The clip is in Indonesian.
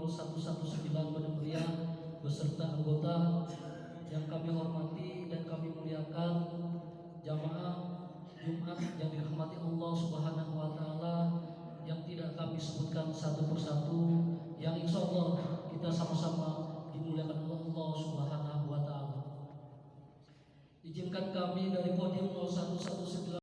0119 Bandung Ria beserta anggota yang kami hormati dan kami muliakan, jamaah Jumat yang dirahmati Allah Subhanahu wa taala, yang tidak kami sebutkan satu persatu, yang insya Allah kita sama-sama dimuliakan oleh Allah Subhanahu wa taala. Izinkan kami dari podium 0119